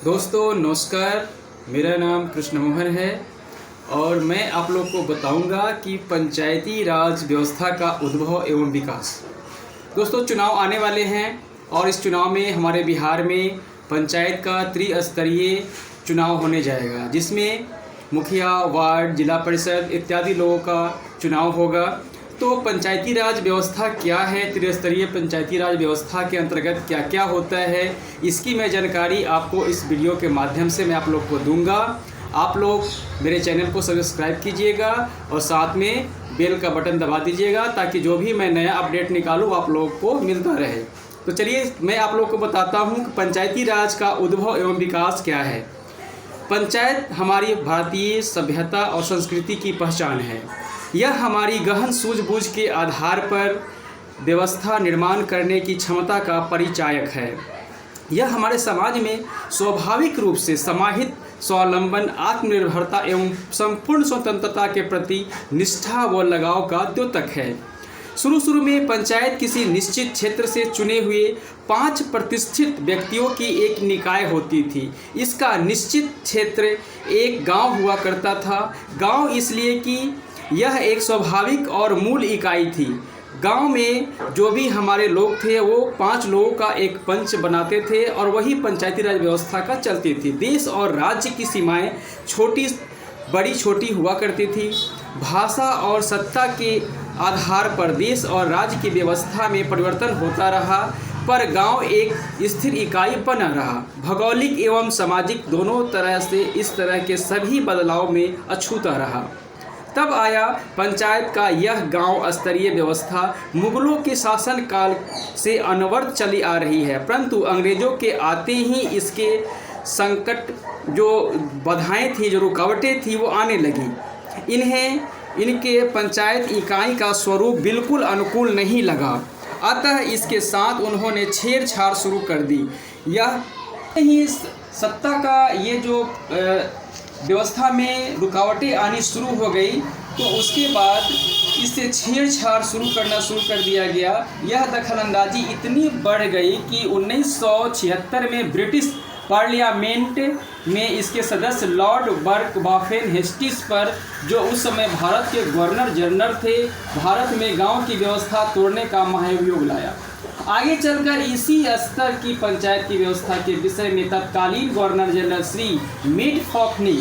दोस्तों नमस्कार। मेरा नाम कृष्ण मोहन है और मैं आप लोग को बताऊंगा कि पंचायती राज व्यवस्था का उद्भव एवं विकास। दोस्तों चुनाव आने वाले हैं और इस चुनाव में हमारे बिहार में पंचायत का त्रिस्तरीय चुनाव होने जाएगा, जिसमें मुखिया, वार्ड, जिला परिषद इत्यादि लोगों का चुनाव होगा। तो पंचायती राज व्यवस्था क्या है, त्रिस्तरीय पंचायती राज व्यवस्था के अंतर्गत क्या क्या होता है, इसकी मैं जानकारी आपको इस वीडियो के माध्यम से मैं आप लोग को दूंगा। आप लोग मेरे चैनल को सब्सक्राइब कीजिएगा और साथ में बेल का बटन दबा दीजिएगा ताकि जो भी मैं नया अपडेट निकालूँ आप लोगों को मिलता रहे। तो चलिए मैं आप लोग को बताता हूँ कि पंचायती राज का उद्भव एवं विकास क्या है। पंचायत हमारी भारतीय सभ्यता और संस्कृति की पहचान है। यह हमारी गहन सूझबूझ के आधार पर व्यवस्था निर्माण करने की क्षमता का परिचायक है। यह हमारे समाज में स्वाभाविक रूप से समाहित स्वावलंबन, आत्मनिर्भरता एवं संपूर्ण स्वतंत्रता के प्रति निष्ठा व लगाव का द्योतक है। शुरू में पंचायत किसी निश्चित क्षेत्र से चुने हुए 5 प्रतिष्ठित व्यक्तियों की एक निकाय होती थी। इसका निश्चित क्षेत्र एक गांव हुआ करता था। गांव इसलिए कि यह एक स्वाभाविक और मूल इकाई थी। गांव में जो भी हमारे लोग थे वो 5 लोगों का एक पंच बनाते थे और वही पंचायती राज व्यवस्था का चलती थी। देश और राज्य की सीमाएं बड़ी छोटी हुआ करती थी। भाषा और सत्ता के आधार पर देश और राज्य की व्यवस्था में परिवर्तन होता रहा, पर गांव एक स्थिर इकाई बना रहा। भौगोलिक एवं सामाजिक दोनों तरह से इस तरह के सभी बदलाव में अछूता रहा। तब आया पंचायत का यह गांव स्तरीय व्यवस्था। मुगलों के शासन काल से अनवरत चली आ रही है, परंतु अंग्रेजों के आते ही इसके संकट, जो बाधाएं थी, जो रुकावटें थी, वो आने लगी। इनके पंचायत इकाई का स्वरूप बिल्कुल अनुकूल नहीं लगा, अतः इसके साथ उन्होंने छेड़छाड़ शुरू कर दी। यह ही सत्ता का ये जो व्यवस्था में रुकावटें आनी शुरू हो गई, तो उसके बाद इससे छेड़छाड़ करना शुरू कर दिया गया। यह दखलंदाजी इतनी बढ़ गई कि 1976 में ब्रिटिश पार्लियामेंट में इसके सदस्य लॉर्ड बर्कबाफेन हेस्टिस पर, जो उस समय भारत के गवर्नर जनरल थे, भारत में गांव की व्यवस्था तोड़ने का महाभियोग लाया। आगे चलकर इसी स्तर की पंचायत की व्यवस्था के विषय में तत्कालीन गवर्नर जनरल श्री मिडफॉक ने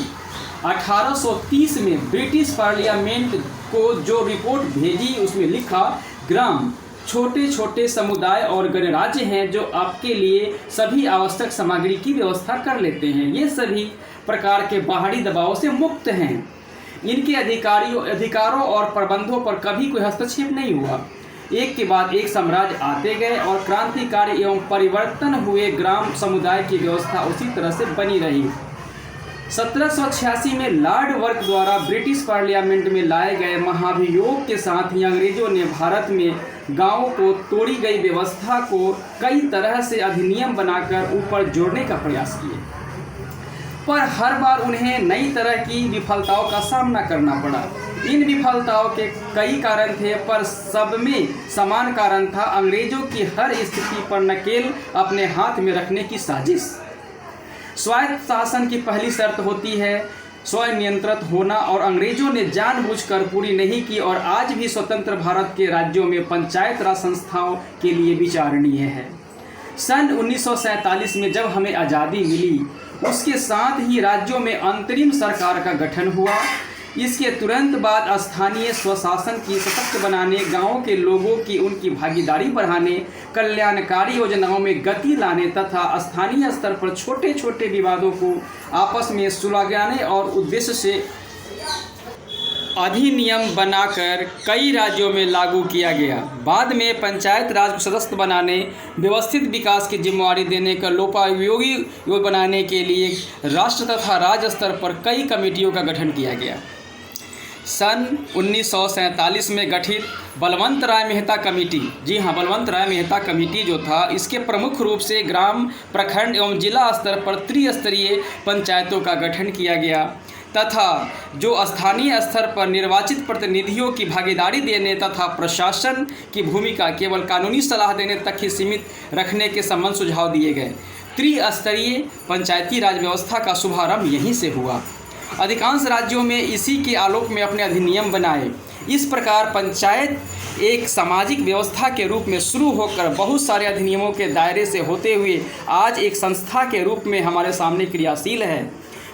1830 में ब्रिटिश पार्लियामेंट को जो रिपोर्ट भेजी, उसमें लिखा, ग्राम छोटे छोटे समुदाय और गणराज्य हैं जो आपके लिए सभी आवश्यक सामग्री की व्यवस्था कर लेते हैं। ये सभी प्रकार के बाहरी दबाव से मुक्त हैं। इनके अधिकारों और प्रबंधों पर कभी कोई हस्तक्षेप नहीं हुआ। एक के बाद एक साम्राज्य आते गए और क्रांतिकारी एवं परिवर्तन हुए ग्राम समुदाय की व्यवस्था उसी तरह से बनी रही। 1786 में लॉर्ड बर्क द्वारा ब्रिटिश पार्लियामेंट में लाए गए महाभियोग के साथ ही अंग्रेजों ने भारत में गांवों को तोड़ी गई व्यवस्था को कई तरह से अधिनियम बनाकर ऊपर जोड़ने का प्रयास किए, पर हर बार उन्हें नई तरह की विफलताओं का सामना करना पड़ा। इन विफलताओं के कई कारण थे, पर सब में समान कारण था, अंग्रेजों की हर स्थिति पर नकेल अपने हाथ में रखने की साजिश। स्वायत्त शासन की पहली शर्त होती है स्वनियंत्रित होना, और अंग्रेजों ने जानबूझकर पूरी नहीं की और आज भी स्वतंत्र भारत के राज्यों में पंचायत राज संस्थाओं के लिए विचारणीय है। सन 1947 में जब हमें आज़ादी मिली, उसके साथ ही राज्यों में अंतरिम सरकार का गठन हुआ। इसके तुरंत बाद स्थानीय स्वशासन की सशक्त बनाने, गांवों के लोगों की उनकी भागीदारी बढ़ाने, कल्याणकारी योजनाओं में गति लाने तथा स्थानीय स्तर पर छोटे छोटे विवादों को आपस में सुलझाने और उद्देश्य से अधिनियम बनाकर कई राज्यों में लागू किया गया। बाद में पंचायत राज को सशक्त बनाने, व्यवस्थित विकास की जिम्मेदारी देने का लोकोपयोगी बनाने के लिए राष्ट्र तथा राज्य स्तर पर कई कमेटियों का गठन किया गया। सन 1947 में गठित बलवंत राय मेहता कमेटी, जी हाँ, बलवंत राय मेहता कमेटी जो था, इसके प्रमुख रूप से ग्राम, प्रखंड एवं जिला स्तर पर त्रिस्तरीय पंचायतों का गठन किया गया तथा जो स्थानीय स्तर पर निर्वाचित प्रतिनिधियों की भागीदारी देने तथा प्रशासन की भूमिका केवल कानूनी सलाह देने तक ही सीमित रखने के संबंध सुझाव दिए गए। त्रिस्तरीय पंचायती राज व्यवस्था का शुभारंभ यहीं से हुआ। अधिकांश राज्यों में इसी के आलोक में अपने अधिनियम बनाए। इस प्रकार पंचायत एक सामाजिक व्यवस्था के रूप में शुरू होकर बहुत सारे अधिनियमों के दायरे से होते हुए आज एक संस्था के रूप में हमारे सामने क्रियाशील है।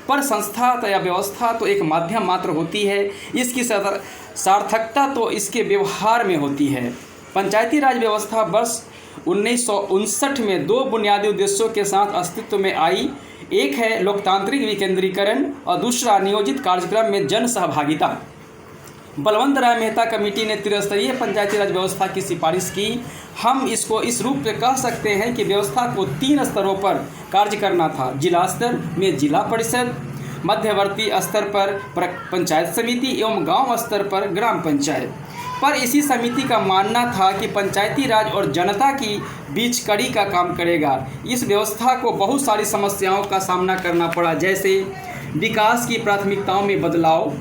पर संस्था या व्यवस्था तो एक माध्यम मात्र होती है, इसकी सार्थकता तो इसके व्यवहार में होती है। पंचायती राज व्यवस्था वर्ष 1959 में 2 बुनियादी उद्देश्यों के साथ अस्तित्व में आई। एक है लोकतांत्रिक विकेंद्रीकरण और दूसरा नियोजित कार्यक्रम में जन सहभागिता। बलवंत राय मेहता कमेटी ने त्रिस्तरीय पंचायती राज व्यवस्था की सिफारिश की। हम इसको इस रूप में कह सकते हैं कि व्यवस्था को 3 स्तरों पर कार्य करना था। जिला स्तर में जिला परिषद, मध्यवर्ती स्तर पर पंचायत समिति एवं गांव स्तर पर ग्राम पंचायत। पर इसी समिति का मानना था कि पंचायती राज और जनता की बीच कड़ी का काम करेगा। इस व्यवस्था को बहुत सारी समस्याओं का सामना करना पड़ा, जैसे विकास की प्राथमिकताओं में बदलाव,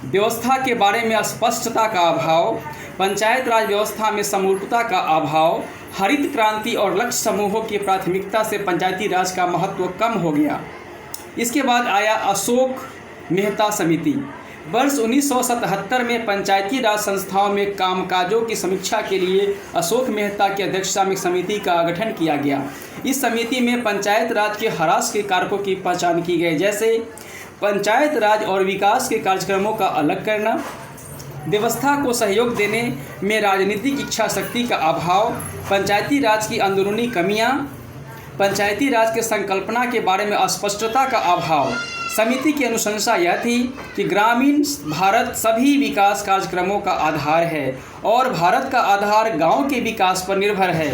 व्यवस्था के बारे में स्पष्टता का अभाव, पंचायत राज व्यवस्था में समरूपता का अभाव, हरित क्रांति और लक्ष्य समूहों की प्राथमिकता से पंचायती राज का महत्व कम हो गया। इसके बाद आया अशोक मेहता समिति। वर्ष 1977 में पंचायती राज संस्थाओं में कामकाजों की समीक्षा के लिए अशोक मेहता की अध्यक्षता में समिति का गठन किया गया। इस समिति में पंचायत राज के ह्रास के कारकों की पहचान की गई, जैसे पंचायत राज और विकास के कार्यक्रमों का अलग करना, व्यवस्था को सहयोग देने में राजनीतिक इच्छा शक्ति का अभाव, पंचायती राज की अंदरूनी कमियां, पंचायती राज के संकल्पना के बारे में अस्पष्टता का अभाव। समिति की अनुशंसा यह थी कि ग्रामीण भारत सभी विकास कार्यक्रमों का आधार है और भारत का आधार गांव के विकास पर निर्भर है।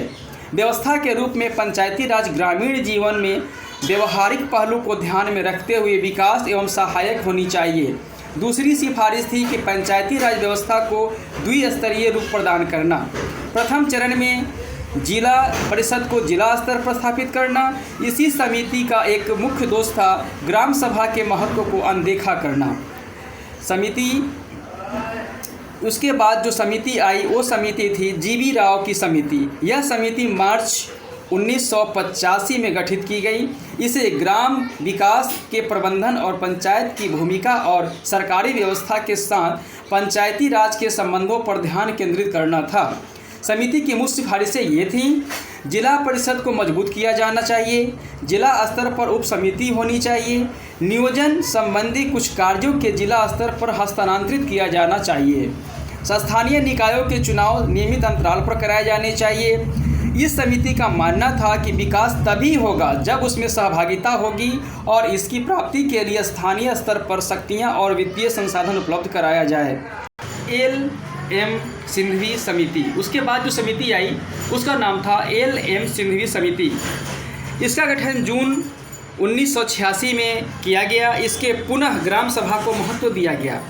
व्यवस्था के रूप में पंचायती राज ग्रामीण जीवन में व्यवहारिक पहलू को ध्यान में रखते हुए विकास एवं सहायक होनी चाहिए। दूसरी सिफारिश थी कि पंचायती राज व्यवस्था को द्विस्तरीय रूप प्रदान करना। प्रथम चरण में जिला परिषद को जिला स्तर पर स्थापित करना। इसी समिति का एक मुख्य दोष था ग्राम सभा के महत्व को अनदेखा करना। उसके बाद जो समिति आई वो समिति थी जीवी राव की समिति। यह समिति मार्च 1985 में गठित की गई। इसे ग्राम विकास के प्रबंधन और पंचायत की भूमिका और सरकारी व्यवस्था के साथ पंचायती राज के संबंधों पर ध्यान केंद्रित करना था। समिति की मुख्य सिफारिशें ये थीं: जिला परिषद को मजबूत किया जाना चाहिए, जिला स्तर पर उप समिति होनी चाहिए, नियोजन संबंधी कुछ कार्यों के जिला स्तर पर हस्तांतरित किया जाना चाहिए, स्थानीय निकायों के चुनाव नियमित अंतराल पर कराए जाने चाहिए। इस समिति का मानना था कि विकास तभी होगा जब उसमें सहभागिता होगी और इसकी प्राप्ति के लिए स्थानीय स्तर पर शक्तियाँ और वित्तीय संसाधन उपलब्ध कराया जाए। LM सिंघवी समिति। उसके बाद जो समिति आई उसका नाम था LM सिंघवी समिति। इसका गठन जून 1986 में किया गया। इसके पुनः ग्राम सभा को महत्व दिया गया।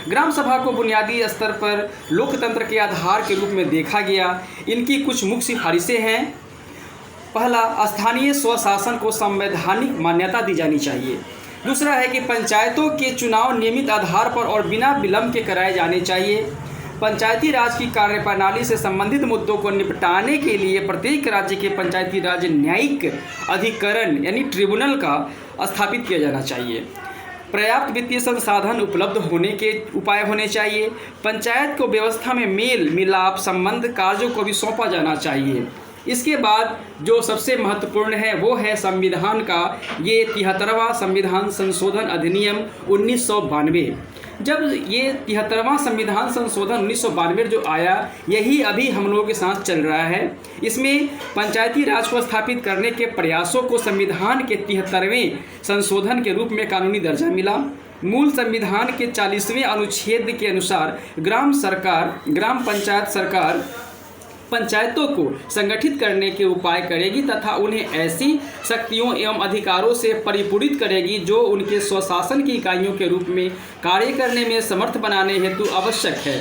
ग्राम सभा को बुनियादी स्तर पर लोकतंत्र के आधार के रूप में देखा गया। इनकी कुछ मुख्य सिफारिशें हैं। पहला, स्थानीय स्वशासन को संवैधानिक मान्यता दी जानी चाहिए। दूसरा है कि पंचायतों के चुनाव नियमित आधार पर और बिना विलंब के कराए जाने चाहिए। पंचायती राज की कार्यप्रणाली से संबंधित मुद्दों को निपटाने के लिए प्रत्येक राज्य के पंचायती राज न्यायिक अधिकरण यानी ट्रिब्यूनल का स्थापित किया जाना चाहिए। पर्याप्त वित्तीय संसाधन उपलब्ध होने के उपाय होने चाहिए। पंचायत को व्यवस्था में मेल मिलाप संबंध कार्यों को भी सौंपा जाना चाहिए। इसके बाद जो सबसे महत्वपूर्ण है वो है संविधान का ये 73वां संविधान संशोधन अधिनियम 1992। जब ये 73वां संविधान संशोधन 1992 जो आया, यही अभी हम लोगों के साथ चल रहा है। इसमें पंचायती राज को स्थापित करने के प्रयासों को संविधान के 73वें संशोधन के रूप में कानूनी दर्जा मिला। मूल संविधान के 40वें अनुच्छेद के अनुसार ग्राम पंचायत सरकार पंचायतों को संगठित करने के उपाय करेगी तथा उन्हें ऐसी शक्तियों एवं अधिकारों से परिपूरित करेगी जो उनके स्वशासन की इकाइयों के रूप में कार्य करने में समर्थ बनाने हेतु आवश्यक है।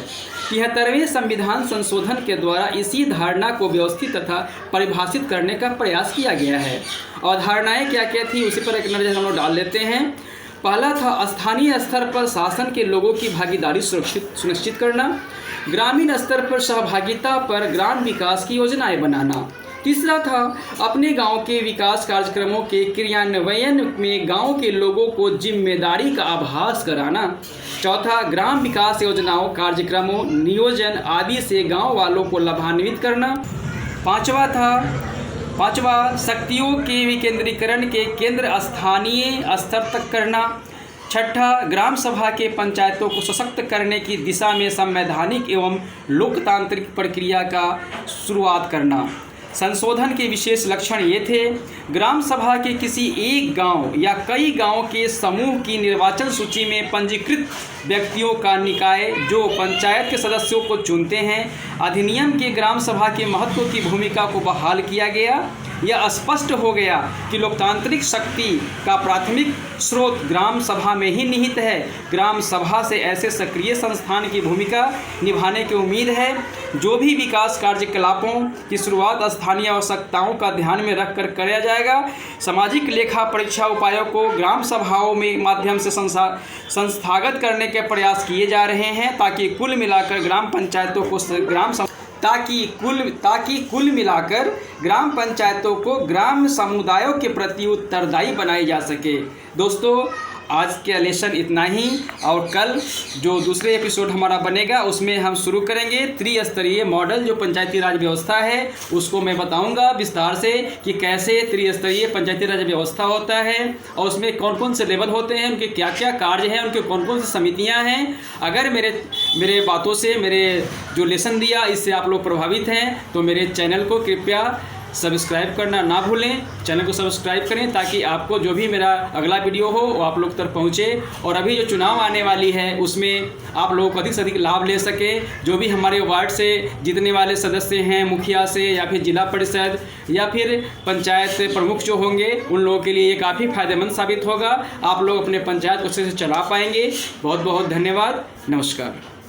73वें संविधान संशोधन के द्वारा इसी धारणा को व्यवस्थित तथा परिभाषित करने का प्रयास किया गया है। अवधारणाएं क्या क्या थी उसी पर एक नज़र हम लोग डाल लेते हैं। पहला था स्थानीय स्तर पर शासन के लोगों की भागीदारी सुनिश्चित करना। ग्रामीण स्तर पर सहभागिता पर ग्राम विकास की योजनाएं बनाना। तीसरा था अपने गांव के विकास कार्यक्रमों के क्रियान्वयन में गांव के लोगों को जिम्मेदारी का आभास कराना। चौथा, ग्राम विकास योजनाओं, कार्यक्रमों, नियोजन आदि से गांव वालों को लाभान्वित करना। पांचवा, शक्तियों के विकेंद्रीकरण के केंद्र स्थानीय स्तर तक करना। छठा, ग्राम सभा के पंचायतों को सशक्त करने की दिशा में संवैधानिक एवं लोकतांत्रिक प्रक्रिया का शुरुआत करना। संशोधन के विशेष लक्षण ये थे: ग्राम सभा के किसी एक गांव या कई गांव के समूह की निर्वाचन सूची में पंजीकृत व्यक्तियों का निकाय जो पंचायत के सदस्यों को चुनते हैं। अधिनियम के ग्राम सभा के महत्व की भूमिका को बहाल किया गया। यह स्पष्ट हो गया कि लोकतांत्रिक शक्ति का प्राथमिक स्रोत ग्राम सभा में ही निहित है। ग्राम सभा से ऐसे सक्रिय संस्थान की भूमिका निभाने की उम्मीद है जो भी विकास कार्यकलापों की शुरुआत स्थानीय आवश्यकताओं का ध्यान में रखकर किया जाएगा। सामाजिक लेखा परीक्षा उपायों को ग्राम सभाओं में माध्यम से संस्थागत करने के प्रयास किए जा रहे हैं ताकि कुल मिलाकर ग्राम पंचायतों को ग्राम समुदायों के प्रति उत्तरदायी बनाई जा सके। दोस्तों, आज के लेसन इतना ही, और कल जो दूसरे एपिसोड हमारा बनेगा उसमें हम शुरू करेंगे त्रिस्तरीय मॉडल जो पंचायती राज व्यवस्था है उसको मैं बताऊंगा विस्तार से कि कैसे त्रिस्तरीय पंचायती राज व्यवस्था होता है और उसमें कौन कौन से लेवल होते हैं, उनके क्या क्या कार्य हैं, उनके कौन कौन सी समितियां हैं। अगर मेरे बातों से, मेरे जो लेसन दिया इससे आप लोग प्रभावित हैं तो मेरे चैनल को कृपया सब्सक्राइब करना ना भूलें। चैनल को सब्सक्राइब करें ताकि आपको जो भी मेरा अगला वीडियो हो वो आप लोग तक पहुँचे। और अभी जो चुनाव आने वाली है उसमें आप लोग अधिक से अधिक लाभ ले सकें। जो भी हमारे वार्ड से जीतने वाले सदस्य हैं, मुखिया से या फिर जिला परिषद या फिर पंचायत प्रमुख जो होंगे, उन लोगों के लिए ये काफ़ी फायदेमंद साबित होगा। आप लोग अपने पंचायत को अच्छे से चला पाएंगे। बहुत बहुत धन्यवाद। नमस्कार।